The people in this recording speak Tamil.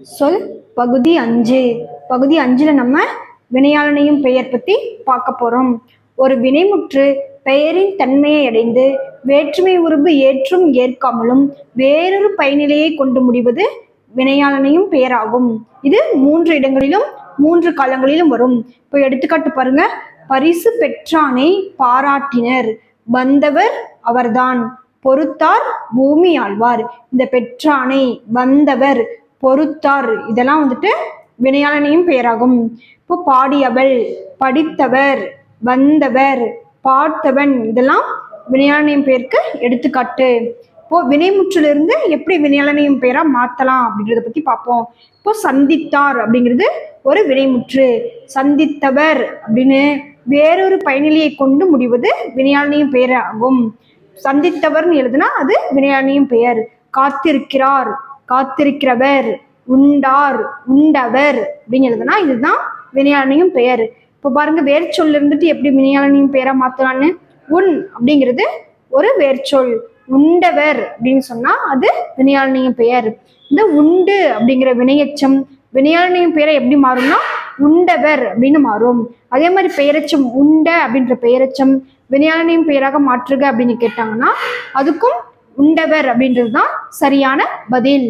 சொல் பகுதி 5. பகுதி 5ல நம்ம வினையாளனையும் பெயர் பத்தி பார்க்க போறோம். ஒரு வினைமுற்று பெயரின் தன்மையை அடைந்து வேற்றுமை உருபு ஏற்றும் ஏற்காமலும் வேறொரு பயனிலையை கொண்டு முடிவது வினையாளனையும் பெயராகும். இது 3 இடங்களிலும் 3 காலங்களிலும் வரும். இப்போ எடுத்துக்காட்டு பாருங்க. பரிசு பெற்றானை பாராட்டினர். வந்தவர் அவர்தான். பொறுத்தார் பூமி ஆழ்வார். இந்த பெற்றானை, வந்தவர், பொறுத்தார் இதெல்லாம் வந்துட்டு வினையாளனையும் பெயராகும். இப்போ பாடியவள், படித்தவர், வந்தவர், பார்த்தவன் இதெல்லாம் வினையாளனையும் பெயருக்கு எடுத்துக்காட்டு. இப்போ வினைமுற்றிலிருந்து எப்படி வினையாளனையும் பெயரா மாத்தலாம் அப்படின்றத பத்தி பார்ப்போம். இப்போ சந்தித்தார் அப்படிங்கிறது ஒரு வினைமுற்று. சந்தித்தவர் அப்படின்னு வேறொரு பயனிலையை கொண்டு முடிவது வினையாளனையும் பெயர் ஆகும். சந்தித்தவர்னு எழுதுனா அது வினையாளனையும் பெயர். காத்திருக்கிறார், காத்திருக்கிறவர், உண்டார், உண்டவர் அப்படின்னு எழுதுனா இதுதான் வினையாளனையும் பெயர். இப்போ பாருங்க, வேர்ச்சொல் இருந்துட்டு எப்படி வினையாளனையும் பெயரா மாத்தலான்னு. உன் அப்படிங்கிறது ஒரு வேர்ச்சொல். உண்டவர் அப்படின்னு சொன்னா அது வினையாளனையும் பெயர். இந்த உண்டு அப்படிங்கிற வினையச்சம் வினையாளனையும் பெயரை எப்படி மாறும்னா உண்டவர் அப்படின்னு மாறும். அதே மாதிரி பெயரச்சம் உண்ட அப்படின்ற பெயரச்சம் வினையாளனையும் பெயராக மாற்றுக அப்படின்னு கேட்டாங்கன்னா அதுக்கும் உண்டவர் அப்படின்றது தான் சரியான பதில்.